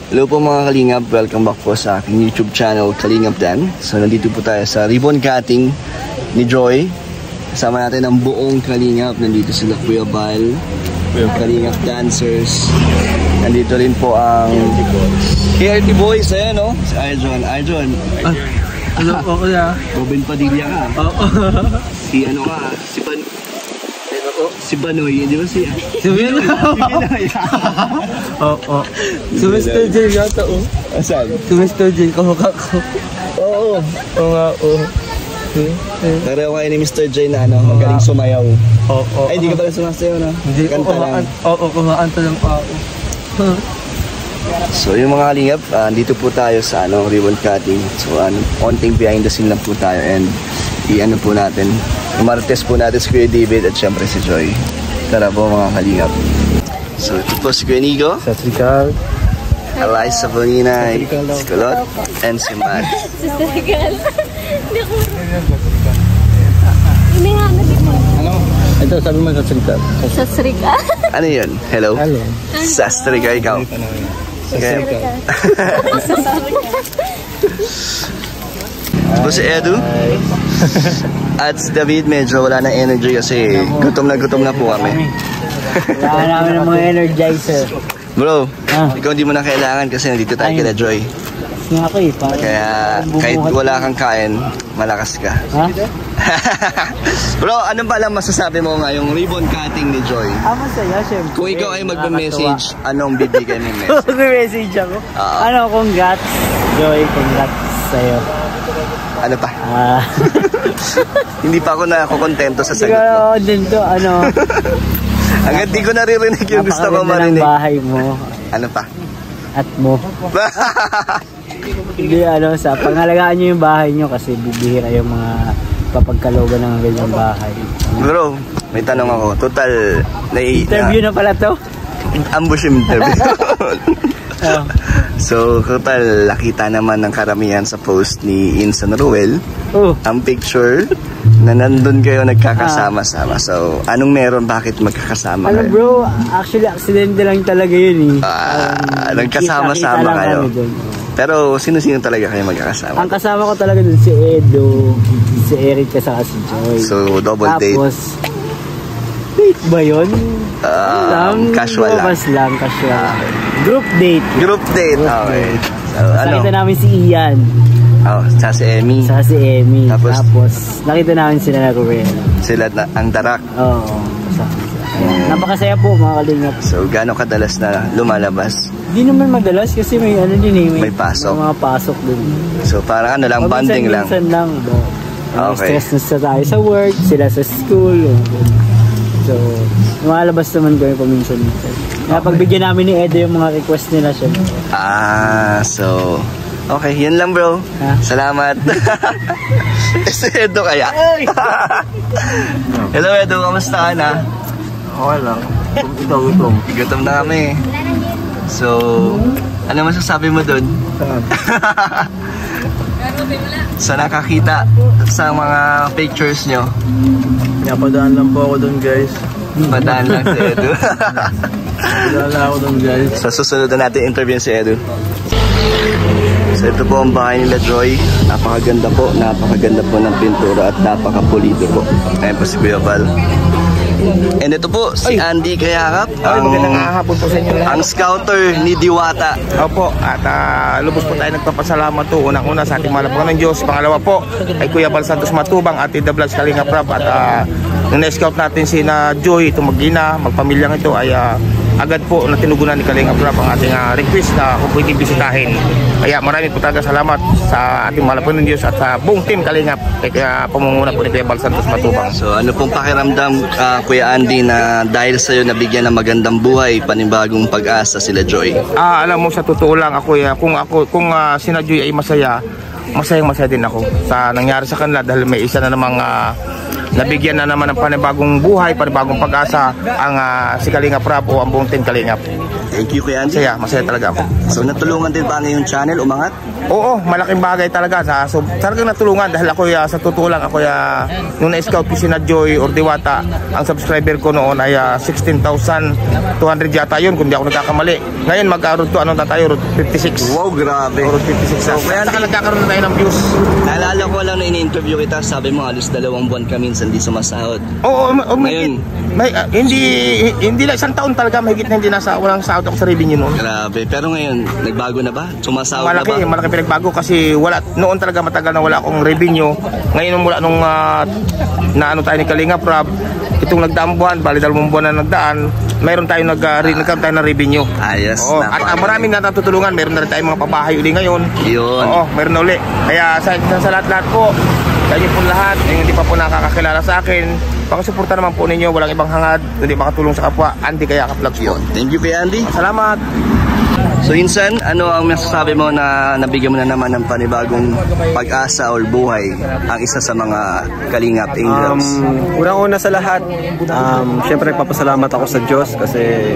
Hello po mga Kalingap, welcome back po sa aking YouTube channel Kalingap Dan. So nandito po tayo sa ribbon cutting ni Joy. Kasama natin ang buong Kalingap. Nandito sila Kuya Bal, yung Kalingap dancers. Nandito rin po ang KRT Boys, ayan o, si Arjon. Hello po kuya. Robin Padilla ka. Oo. Si ano ka, si Banoy, di ba si Binoy. Oo. Si Mr. J yata o. Asan? Si Mr. J, kamukha ko. Oo. Oo nga o. Nareho kayo ni Mr. J na ano, magaling sumayaw. Oo. Ay, hindi ka pala sumasayaw na. Hindi ko kumaan. Oo, kumaanta lang ako. So yung mga Kalingap, dito po tayo sa ano, ribbon cutting. So konting behind the scene lang po tayo and i-ano po natin, i-martes po natin si Kuya David at syempre si Joy. Tara po mga Kalingap. So ito po si Kuya Nigo, Satrikal, Eliza Bonina, si Kulot, and si Matt. Satrikal. Hindi nga natin. ito sabi mo Satrikal. Satrikal? Ano yun? Hello? Hello. Sastrika ikaw. Okay. Ito po si Edu. At si David medyo wala na energy kasi gutom na po kami. Wala namin ng mga energizer. Bro, ikaw hindi mo na kailangan kasi nandito tayo kila Joy. Nga ako eh. Kaya kahit wala kang kain, malakas ka. Ha? Bro, ano ba lang masasabi mo nga yung ribbon cutting ni Joy? Masaya syempre. Kung ikaw ay magme-message, anong bibigay mong message? Mag-message ako. Congrats. Joy, congrats sa'yo. Ano pa? Hindi pa ako nakukontento sa sagot mo. Siguro din to, Hanggang di ko naririnig yung gusto ko marinig. Napakaganda ng bahay mo. Ano pa? At mo. Hindi, sa pangalagaan nyo yung bahay nyo kasi bibihira yung mga kapagkalogan ng ganyang bahay. Bro, may tanong ako. Total, interview na pala to? Ambush interview. So, total, nakita naman ng karamihan sa post ni Insan Ruel ang picture na nandun kayo nagkakasama-sama. So, anong meron? Bakit magkakasama kayo? Bro, actually, aksidente lang talaga yun eh. Nagkasama-sama kayo. Pero, sino-sino talaga kayo magkakasama? Ang kasama ko talaga dun si Edo, si Eric, kasaka si Joy. So, double date. Tapos, date ba yun? Casual lang. Lang, casual. Group date. Group date, okay. So, nakita namin si Ian. Sa si Emmy. Sa si Emmy. Tapos nakita namin sila na Ruel. Sila ang darak. Oo. Napakasaya po mga Kalingap. So, gaano kadalas na lumalabas? Hindi naman madalas kasi may may pasok. May mga pasok din. So, parang bonding lang. Minsan lang. Okay. Stress na tayo sa work, sila sa school. So, lumalabas naman kami paminsan-minsan. Kaya pagbigyan namin ni Edo yung mga request nila siya. So, okay, yun lang bro. Salamat. Si Edo kaya? Hello Edo, kamusta ka na? Okay lang. Gutom na kami. So, ano masasabi mo dun? Sa nakakita sa mga pictures nyo? Padaan lang po ako dun guys. Padaan lang si Edu. Padaan lang ako dun guys. Sa susunod na natin interview si Edu. So ito po ang bahay nila Joy. Napakaganda po ng pintura at napakapulido po. Ayan po si Kuya Val. And ito po si Andy Kayakap, magandang hapon po sa inyo lahat. Ang scouter ni Diwata. Opo, at lubos po tayo nagpapasalamat po. Unang-una sa ating mahal ng Diyos. Pangalawa po ay Kuya Bal Santos Matubang at The Vlogs Kalingap Rap. At nung na-scout natin si Joy, itong mag-ina, magpamilyang ito ay agad po na tinugunan ni Kalingap Rap ang ating request na kung pwede bisitahin. Kaya marami po talaga salamat sa ating mahal ng Diyos at sa buong team Kalingap. Kaya pamumuna po ni Kuya Bal Santos Matubang. So ano pong pakiramdam Kuya Andy na dahil sa'yo nabigyan ng magandang buhay, panibagong pag-asa sila Joy? Alam mo sa totoo lang ako, kung sina Joy ay masaya din ako sa nangyari sa kanila dahil may isa na namang nabigyan na naman ng panibagong buhay, panibagong pag-asa ang si Kalingap Rap o ang buong team Kalingap. Thank you, Kuya Andy. Masaya talaga ako. So, natulungan din ba ngayong channel umangat? Oo, malaking bagay talaga. So, talagang natulungan dahil ako sa totoo lang, ako nung na-scout ko si na Joy or Diwata, ang subscriber ko noon ay 16,200 yata yun, kung di ako nagkakamali. Ngayon, mag-road to, tayo, road 56. Wow, grabe. Road 56. So, kaya nagkakaroon na tayo ng views. Naalala ko lang na in-interview kita, sabi mo, halos 2 buwan ka minsan di sumasahod. Oo, ngayon, hindi lang, isang taon talaga, mahigit na hindi walang sahod ako sa revenue noon. Grabe, pero ngayon, nagbago na ba? Sumasahod na ba? Malaki pinagbago kasi noon talaga matagal na wala akong revenue. Ngayon mula nung tayo ni Kalingap Rob, itong nagdaang buwan, bali 2 buwan na nagdaan, mayroon tayo nagkaroon tayo ng revenue. Ayos. At maraming natutulungan, mayroon na rin tayong mga pabahay uli ngayon. Yun. Oo, mayroon na uli. Kaya sa lahat-lahat po, sa inyo po lahat, yung hindi pa po nakakakilala sa akin, pakisuporta naman po ninyo, walang ibang hangad, hindi makatulong sa kapwa, Andy Kayaka Vlogs yun. Thank you, Kuya Andy. Salamat. So Insan, ano ang masasabi mo na nabigyan mo na naman ng panibagong pag-asa or buhay ang isa sa mga Kalingap Angels? Unang-una sa lahat, syempre papasalamat ako sa Diyos kasi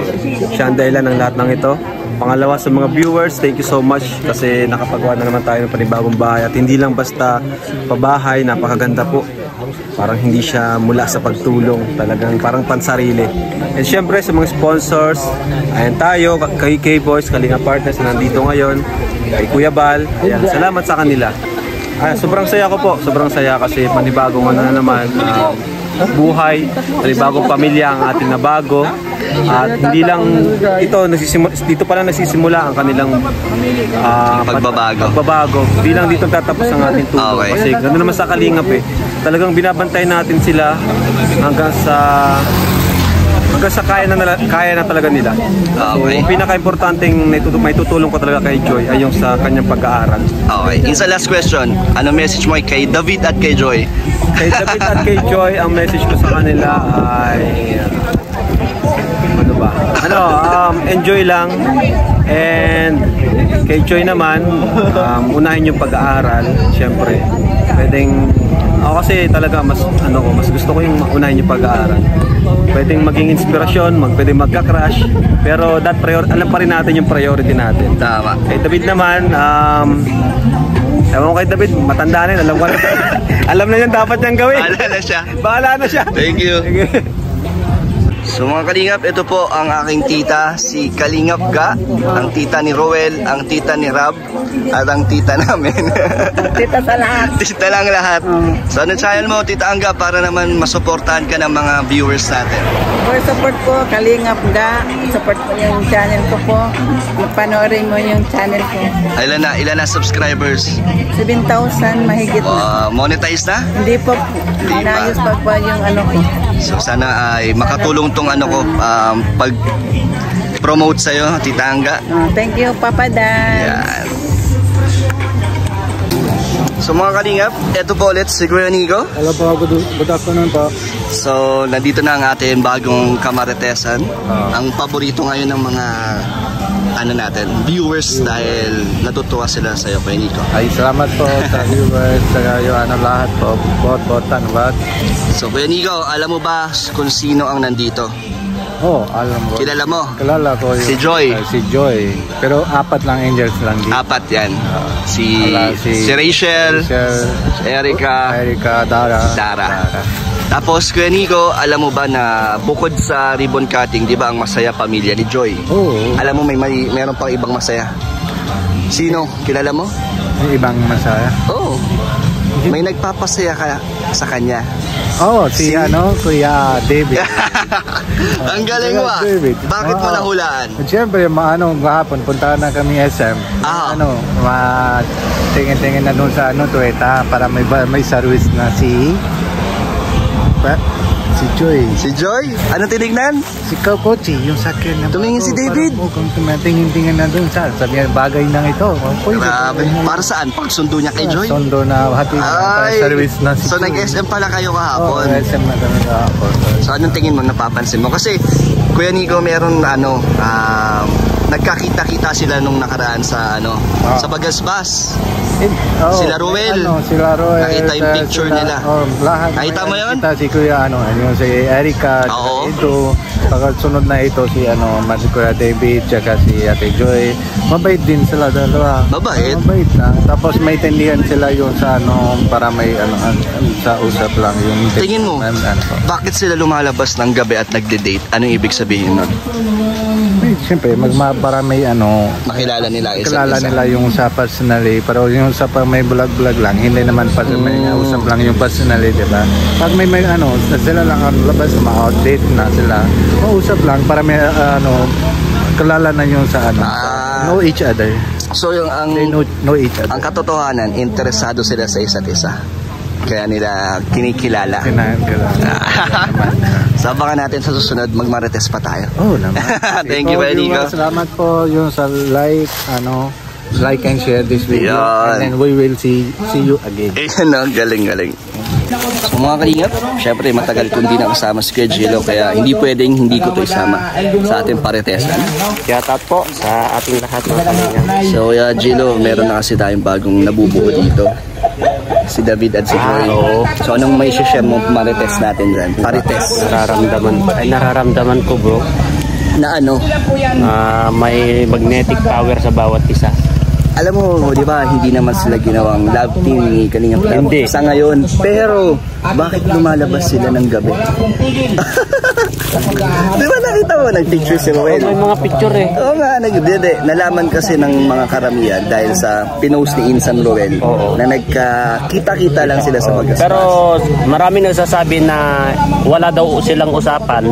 siya ang dahilan ng lahat ng ito. Pangalawa, sa mga viewers, thank you so much kasi nakapagawa na naman tayo ng panibagong bahay at hindi lang basta pabahay, napakaganda po. Parang hindi siya mula sa pagtulong, talagang parang pansarili. And syempre sa mga sponsors, ayan tayo, kay K-Boys, Kalingap Partners na nandito ngayon, kay Kuya Bal, ayan, salamat sa kanila. Sobrang saya ko po, sobrang saya kasi panibagong na naman, buhay, panibagong pamilya ang ating nabago. At hindi lang dito pa lang nagsisimula ang kanilang pagbabago. Hindi lang dito tatapos ang ating tulong. Okay. Kasi ganoon naman sa Kalingap talagang binabantay natin sila hanggang sa kaya na talaga nila. Okay. So, pinaka-importanting may tutulong ko talaga kay Joy ay yung sa kanyang pag-aaral. Okay. Yung sa last question, ano message mo kay David at kay Joy? Kay David at kay Joy, ang message ko sa kanila ay enjoy lang. And kay Joy naman, unahin yung pag-aaral, syempre. Ako kasi talaga mas gusto ko yung unahin yung pag-aaral. Pwedeng maging inspirasyon, pwedeng magka-crush, pero alam pa rin natin yung priority natin. Tama. Kay David naman, ewan ko kay David, matanda na yun, alam ko na. Alam na yan dapat niyang gawin. Bahala na siya. Thank you. So mga Kalingap, ito po ang aking tita, si Kalingap Ga, ang tita ni Roel, ang tita ni Rab, at ang tita namin. Tita sa lahat. Tita lang lahat. So ano channel mo, Tita Angga, para naman masuportahan ka ng mga viewers natin? For support po, Kalingap Ga, support po yung channel ko po. Panoorin mo yung channel ko. Ilan na subscribers? 7,000 mahigit na. Monetize na? Hindi po, inayos pa po yung ko. So sana ay makatulong tong pag-promote sa'yo, Tita Angga. Thank you, Papa Dan. Yan. So mga Kalingap, eto po ulit si Kuya Nico. Hello po, good afternoon po. So nandito na ang ating bagong kamaritesan. Ang paborito ngayon ng mga viewers dahil natutuwa sila sa iyo, Kuya Nico. Ay, salamat po sa viewers, sa lahat po, bot-botan, what? So Kuya Nico, alam mo ba kung sino ang nandito? Oo, alam mo. Kilala mo? Kilala ko yung, si Joy. Si Joy. Pero 4 lang angels lang dito. 4 yan. Si Rachel, Erica, Dara. Tapos Kuya Nico, alam mo ba na bukod sa ribbon cutting, di ba ang masaya pamilya ni Joy? Oo. Alam mo meron pang ibang masaya. Sino? Kilala mo? May ibang masaya? Oo. May nagpapasaya ka sa kanya. Oo, Kuya David. Ang galing mo. Bakit mo nahulaan? Siyempre, gahapon, punta na kami SM. Tingin-tingin na doon sa Tuweta para may service na si Joy. Si Joy? Ano tinignan? Si Kochi, yung sakyan na tumingin si David. Kung tingin-tingin na doon sabi niya, bagay na ito. Grabe. Para saan? Pagsundo niya kay Joy? Sundo na hati para service na si So nag-SM pala kayo kahapon? Oo, SM na kami kahapon. So anong tingin mo, napapansin mo? Kasi Kuya Nico, meron nagkakita-kita sila nung nakaraan sa ano, sa Bagasbas. Sila Ruel. Sila Ruel. Nakita yung picture nila. Lahat. Nakita mo yun? Nakita si Kuya yung si Erica, ito. Pagkasunod na ito si si Kuya David, tsaka si Ate Joy. Mabait din sila dalawa. Mabait? Mabait na. Tapos may tindihan sila yung sa para may sa usap lang yung tingin mo, bakit sila lumalabas ng gabi at nagde-date? Anong ibig sabihin nun? Siyempre, para may makilala nila isa. Kilala nila yung sa personally, pero yung sa may bulag-bulag lang, hindi naman pa may usap lang yung personally, di ba? Pag may sila lang labas, ma-outdate na sila. Mausap lang para may kilala na yung sa know each other. So yung they know each other. Ang katotohanan, interesado sila sa isa't isa. Kaya nila kinikilala. So abangan natin sa susunod, magmarites pa tayo. Oh, naman. Thank you, Nico. Salamat po yung sa like and share this video. Yan. And then we will see you again. Galing. So mga kalingap, syempre matagal kong di nakasama si Kuya Gilo, kaya hindi pwedeng hindi ko ito isama sa ating paritesan. Shout out po sa ating lahat mga kalingap. So Kuya Gilo, meron na kasi tayong bagong nabubuo dito. Si David at si Joy. So anong may share mo marites natin dyan? Parites. Nararamdaman ko bro na may magnetic power sa bawat isa. Alam mo, di ba, hindi naman sila ginawang love team ni Kalingap Prab sa ngayon. Pero, bakit lumalabas sila ng gabi? Di ba nakita mo, nag-picture si Ruel? May mga picture eh. Oo nga, nalaman kasi ng mga karamihan dahil sa pinost ni Insan Ruel na nagkakita-kita lang sila sa Bagasbas. Pero marami nagsasabi na wala daw silang usapan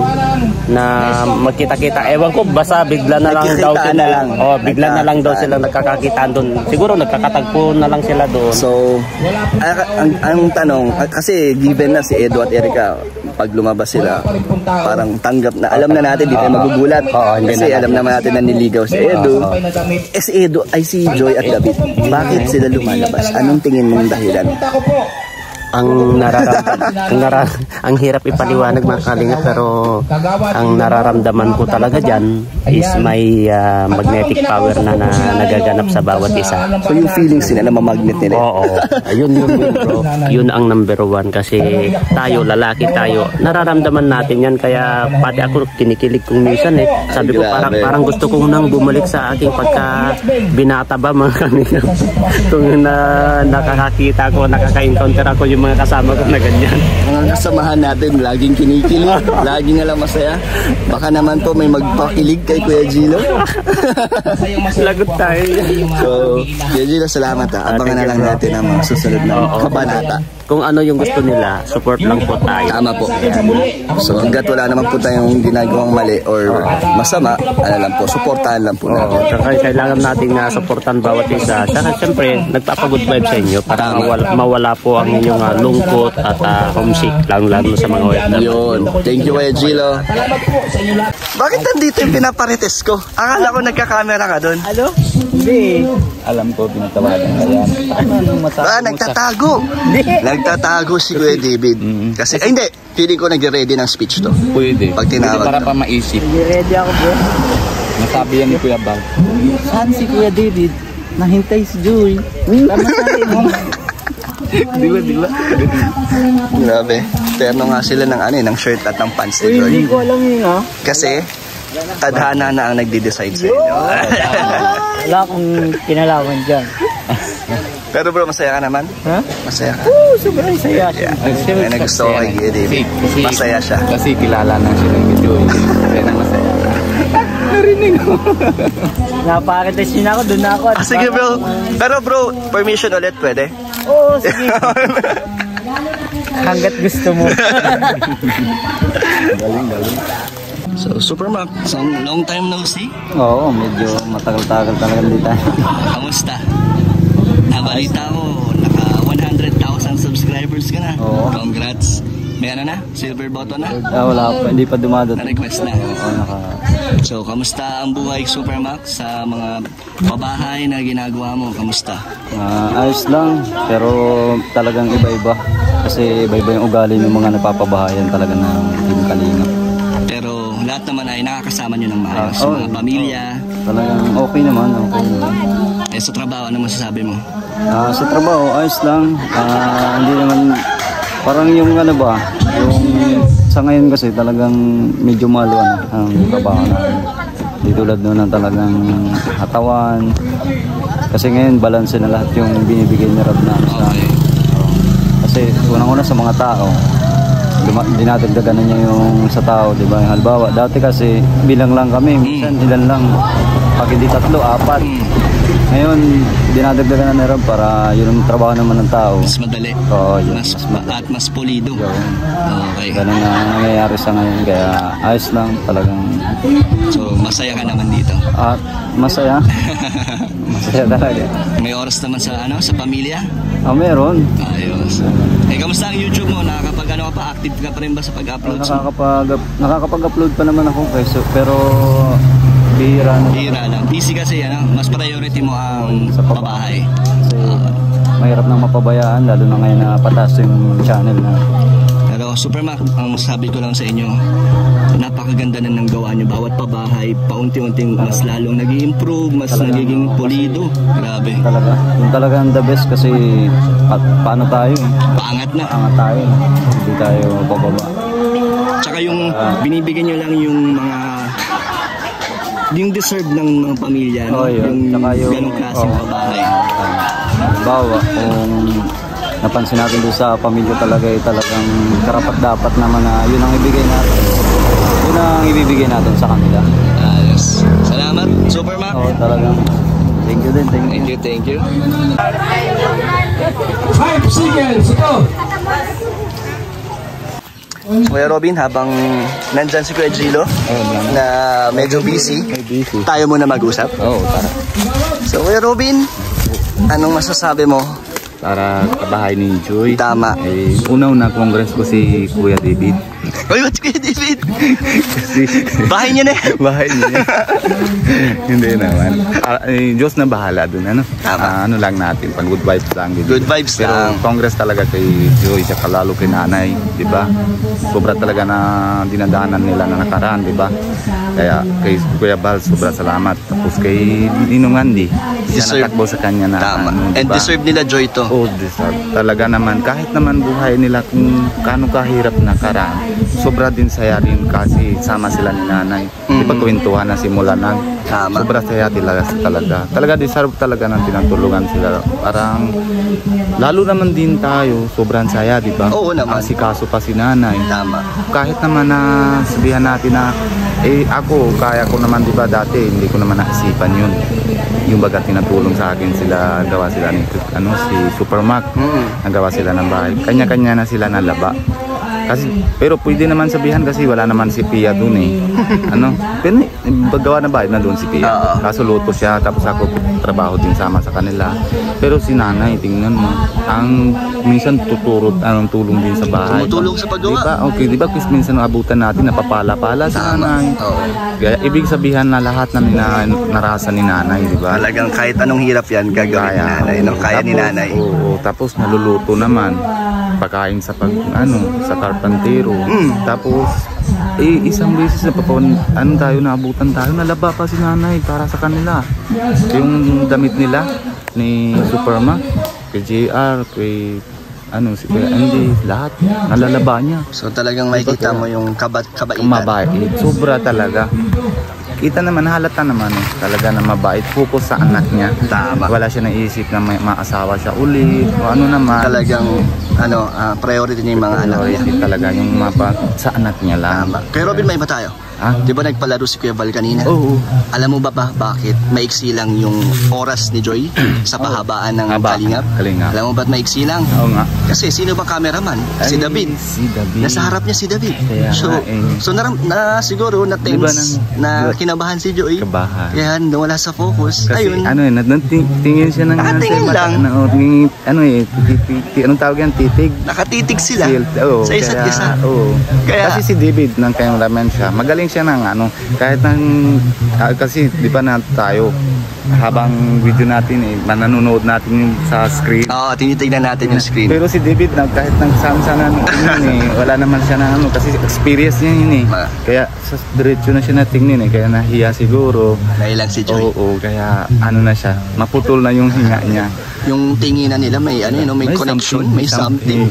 na magkita-kita. Ewan ko, basta bigla na lang daw sila. Bigla na lang daw sila nagkakakita doon. Siguro nagkakatagpo na lang sila doon. So, ang tanong, kasi given na si Edo at Erica, pag lumabas sila, parang tanggap na. Alam na natin, di tayo magugulat. Kasi alam naman natin na niligaw si Edo. Si Edo ay si Joy at David. Bakit sila lumalabas? Anong tingin mong dahilan? Ang ang hirap ipaliwanag mga kalingap, pero ang nararamdaman ko talaga dyan is may magnetic power na nagaganap sa bawat isa. So yung feelings nila na mamagnet nila? Oo. Yun bro. Yun ang number one, kasi tayo, lalaki tayo, nararamdaman natin yan. Kaya pati ako kinikilig kong minsan eh. Sabi ko parang gusto kong nang bumalik sa aking pagka binata ba mga kalingap. Kung nakakakita ko, nakaka-encounter ako yung mga kasama ko na ganyan. Mga kasamahan natin, laging kinikilig, laging alam masaya. Baka naman po may magpakilig kay Kuya Gilo. Lagot tayo. So, Kuya Gilo, salamat ha. Abangan na lang natin ang mga susunod na kabanata. Kung ano yung gusto nila, support lang po tayo. Tama po. So hanggat wala naman po tayong ginagawang mali or masama, supportahan lang po natin. Kailangan natin na supportan bawat isa. Saka siyempre, nagpapagood vibe sa inyo para mawala po ang inyong lungkot at homesick, lalo sa mga OFW. Yun. Thank you, Kuya Gilo. Bakit nandito yung pinaparites ko? Akala ko nagka-camera ka doon. Ano? Hindi. Alam ko, pinatawagan ka yan. Nagtatago. Nagtatago si Kuya David. Kasi, hindi. Feeling ko nag-ready ng speech to. Pwede. Pag tinawag para pa maisip. Ready ako bro. Nasabi yan ni Kuya Bang. Saan si Kuya David? Nahintay si Joy. Tama sa akin mo. Di ba? Grabe. Terno nga sila ng shirt at ng pants ni Joy. Hindi ko alam yun ha. Kasi, tadhana na ang nagde-decide sa inyo. Wala akong kinalaman dyan. Pero bro, masaya ka naman? Ha? Masaya ka? Oo, sobrang saya. May nagusto ko kay Kuya David. Masaya siya. Kasi kilala na siya ng video. Kaya na masaya. Narinig ko. Napakitest yun ako, doon ako. Sige bro. Pero bro, permission ulit, pwede? Oo, sige. Hanggat gusto mo. Galing. So, Supermac, long time no see? Oo, medyo matagal-tagal talaga dito. Kamusta? Nabalita ko, naka 100,000 subscribers ka na. Oo. Congrats. May na? Silver button na? Wala pa, hindi pa dumadating. Na-request na? Oo, So, kamusta ang buhay Supermac sa mga pabahay na ginagawa mo? Kamusta? ayos lang, pero talagang iba-iba. Kasi iba-iba yung ugali ng mga napapabahayan talaga ng Team Kalingap. Pero lahat naman ay nakakasama nyo ng maayos. Mga pamilya, talagang okay naman. Eh, sa trabaho, ano masasabi mo? Sa trabaho, ayos lang. Hindi naman, parang yung ano ba, yung sa ngayon kasi talagang medyo malo ang trabaho namin. Di tulad noon na talagang katawan. Kasi ngayon, balance na lahat yung binibigay ni Rob na sa kasi unang-una sa mga tao, dinadagdagan na niya yung sa tao, di ba? Halimbawa, dati kasi bilang lang kami, minsan ilan lang, pag hindi 3, 4. Ngayon, dinadagdagan na ni Rob para yun ang trabaho naman ng tao. Mas madali. Oo, yun. At mas pulido. Okay. Ganun na nangyayari sa ngayon, kaya ayos lang talagang. So, masaya ka naman dito? Masaya. Masaya talaga. May oras naman sa sa pamilya? Meron. Ayos. Kamusta ang YouTube mo? Nakakapag-ano ka pa? Active ka pa rin ba sa pag-upload? Nakakapag-upload pa naman ako, pero bihira lang. Busy kasi mas priority mo ang sa pabahay. Kasi mahirap nang mapabayaan, lalo na ngayon na pataas yung channel na. Pero Supermac, ang sabi ko lang sa inyo, napakaganda na ng gawa nyo. Bawat pabahay, paunti-unting mas lalong nag-i-improve, mas nagiging pulido. Grabe. Yung talagang the best kasi paano tayo? Paangat na. Paangat tayo. Hindi tayo bababa. Tsaka yung binibigyan nyo lang yung mga yung deserve ng mga pamilya, yung ganong klaseng pabahay. Bawa, kung napansin natin doon sa pamilya talaga, talagang karapat dapat naman na yun ang ibigay natin. Yun ang ibibigay natin sa kanila. Ayos. Salamat, Supermac. Oo, talagang. Thank you din, thank you. 5 seconds, ito! Kuya Robin, habang nandyan si Kuya Gilo na medyo busy, tayo muna mag-usap. Tara. So Kuya Robin, anong masasabi mo? Para kabahay ni Joy. Tama. Una-una congrats ko si Kuya David. Uy, what's Kuya David? Kasi bahay niya na. Bahay niya. Hindi naman. Diyos na bahala dun. Ano lang natin, pang good vibes lang. Good vibes pero lang. Pero congrats talaga kay Joy, siya kalalo kay nanay, di ba? Sobra talaga na dinadaanan nila na nakaraan, di ba? Kaya kay Kuya Bal, sobra salamat. Tapos kay Ninong Andy, siya natakbo sa kanya na. Tama. And diba? Deserve nila Joy to. Deserve. Talaga naman, kahit naman buhay nila kung kano kahirap na karaan, sobra din saya din kasi sama sila ni nanay. Di ba kwentuhan na simula na. Sobra saya talaga. Talaga deserve talaga ng tinutulungan sila. Parang, lalo naman din tayo, sobrang saya, di ba? Oo naman. Ang sikaso pa si nanay. Tama. Kahit naman na sabihan natin na, ako, kaya ko naman, di ba, dati, hindi ko naman naisipan yun. Yung baga tinatulong sa akin sila, gawa sila ni si Supermac, nagawa sila ng bahay. Kanya-kanya na sila nalaba. Pero pwede naman sabihan kasi wala naman si Pia dun pero gawa na bahay na dun si Pia. Kaso luto siya, tapos ako trabaho din sama sa kanila. Pero si nanay, tingnan mo, ang minsan tulong din sa bahay. Tumutulong sa paggawa. Diba? Okay, diba? Kasi minsan abutan natin, napapala-pala sa nanay. Kaya ibig sabihan na lahat na narasa ni nanay, diba? Talagang kahit anong hirap yan, gagawin ni nanay. Kaya ni nanay. Tapos naluluto naman. Pagkain sa sa karpantero. Tapos isang beses na naabutan tayo, nalaba pa si nanay para sa kanila. Yung damit nila ni Supermac, kay JR, kay si Kuya Andy, lahat nalalaba niya. So talagang makikita mo yung kabaitan. Mabait. Sobra talaga. Kita naman, halata naman talaga na mabait. Focus sa anak niya. Tama. Wala siya naisip na may maasawa siya ulit. O naman. Talagang priority niya yung mga anak niya. Talaga yung sa anak niya lang. Tama. Kay Robin, may iba tayo? Di ba nagpalaro si Kuya Val kanina? Oo. Alam mo ba bakit maiksi lang yung oras ni Joy sa pahabaan ng Kalingap? Alam mo ba't maiksi lang? Oo nga. Kasi sino ba cameraman? Si David. Si David. Nasa harap niya si David. Kaya so siguro na tense, na kinabahan si Joy. Kaya wala sa focus. Kasi ayun. Tingin siya ng nakatingin lang. Anong tawag yan? Titig? Nakatitig sila sa isa't isa. Kasi si David, nang cameraman siya, magaling siya ng ano, kahit ng, kasi di ba na tayo, habang video natin mananonood natin yung sa screen. Oo, tinitignan natin yung screen. Pero si David kahit nang sana wala naman siya na ano, kasi experience niya yun Kaya sa diretso na siya natingnin kaya nahiya siguro. Nahilang si Joy. Oo, kaya ano na siya, maputol na yung hinga niya. Yung tinginan nila may may connection, may something.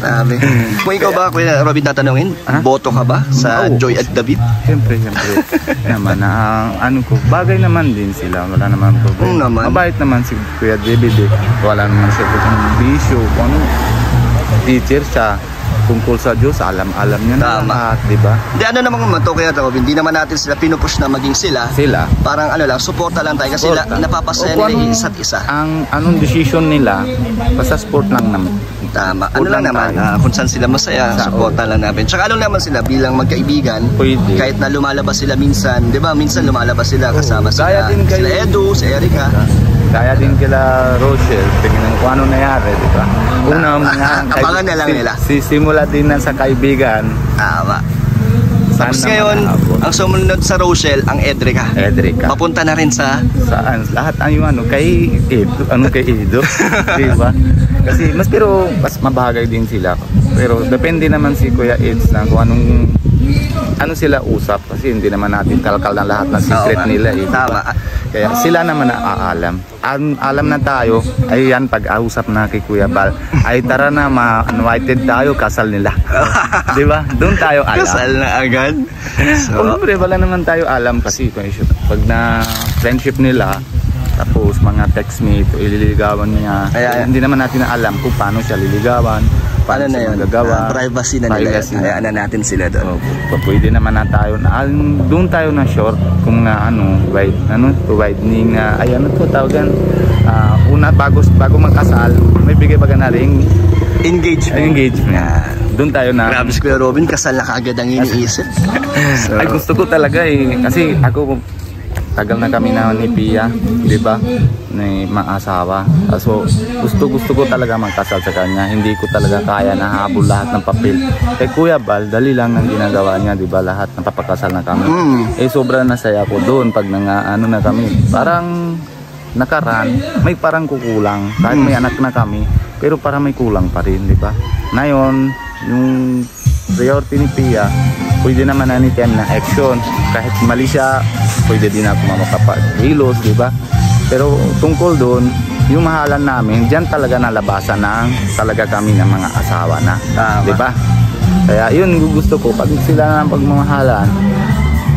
Grabe. Kung ikaw ba, Kuya Robin, tatanungin, boto ka ba sa Joy at David? Siyempre. Naman, ano ko, bagay naman din sila, wala naman problema. Mabait naman si Kuya David wala naman siya kung bisyo, kung ano, teacher siya. Tungkol sa Diyos, alam niya na lahat, di ba? Di ano naman to, Kuya Robin, hindi naman natin sila pinupush na maging sila. Parang ano lang, suporta lang tayo kasi napapasaya nila isa't isa. Ang anong decision nila, basta sport lang naman. Tama. Ano lang naman, kung saan sila masaya, suporta lang namin. Tsaka ano naman sila bilang magkaibigan, kahit na lumalabas sila minsan, di ba? Minsan lumalabas sila kasama sila Edu, si Erica. Kaya din kila Rochelle, tingnan kung ano nangyari, di ba? Abangan na lang nila. Simula din na sa kaibigan. Tama. Tapos ngayon, ang sumunod sa Rochelle, ang Edrica. Papunta na rin sa... Saan? Lahat ang yung kay Edo. Di ba? Kasi pero mas mabagay din sila. Pero depende naman si Kuya Eds na kung ano sila usap. Kasi hindi naman natin kalkal na lahat ng secret nila. Tama. Kaya sila naman naaalam. Alam na tayo, ay yan pag-ausap na kay Kuya Bal. Ay tara na, ma-invited tayo, kasal nila. Di ba? Doon tayo alam. Kasal na agad? Siyempre, wala naman tayo alam kasi pag na friendship nila, tapos mga textmate, ililigawan niya. Hindi naman natin alam kung paano siya liligawan. Paano na yun? Privacy na nila. Hayaan na natin sila doon. Pwede naman na tayo doon tayo na short kung widening tawagan una bago magkasal may bigay baga na ring engagement. Doon tayo na. Grabe si Kuya Robin, kasal na kaagad ang iniisip. Ay gusto ko talaga kasi ako tagal na kami na ni Pia, di ba? Ni maasawa. So, gusto ko talaga magkasal sa kanya. Hindi ko talaga kaya na habol lahat ng papel. Kay Kuya Bal, dali lang ang ginagawa niya, di ba? Lahat napapakasal na kami. Sobra nasaya ko doon pag na kami. Parang nakaraan, may parang kukulang. Kahit may anak na kami, pero parang may kulang pa rin, di ba? Ngayon, yung priority ni Pia, pwede naman na time na action. Kahit mali siya, pwede din ako makapagilos, di ba? Pero tungkol doon, yung mahalan namin, diyan talaga nalabasan ng talaga kami ng mga asawa na, di ba? Kaya yun gusto ko, pag sila na pagmamahalan,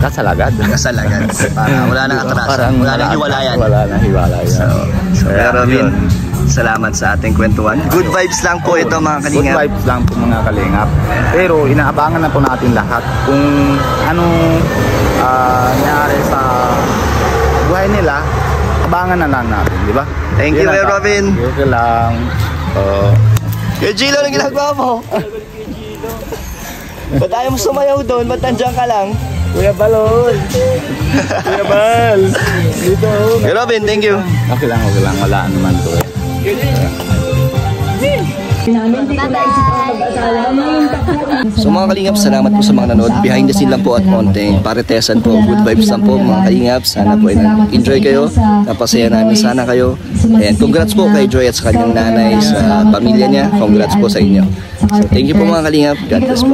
kasal agad. Wala nang atrasan, wala nang hiwalayan. So pero salamat sa ating kwentuhan. Good vibes lang po ito mga kalingap. Good vibes lang po mga kalingap. Pero inaabangan na po natin lahat kung anong nangyari sa buhay nila. Abangan na lang natin, di ba? Thank you, Kuya Robin. Okay lang. Kuya Gilo, anong ginagawa mo? Ba't ayaw mo sumayaw doon? Ba't nandiyan ka lang? Kuya Balon. Kuya Bal. Dito. Kuya Robin, thank you. Okay lang. Wala naman to So mga kalingap, salamat po sa mga nanood. Behind the scene lang po at konting paritesan po. Good vibes lang po mga kalingap. Sana po ay enjoy kayo. Napasaya namin sana kayo. And congrats po kay Joy at sa kanyang nanay, sa pamilya niya. Congrats po sa inyo. So thank you po mga kalingap. God bless po.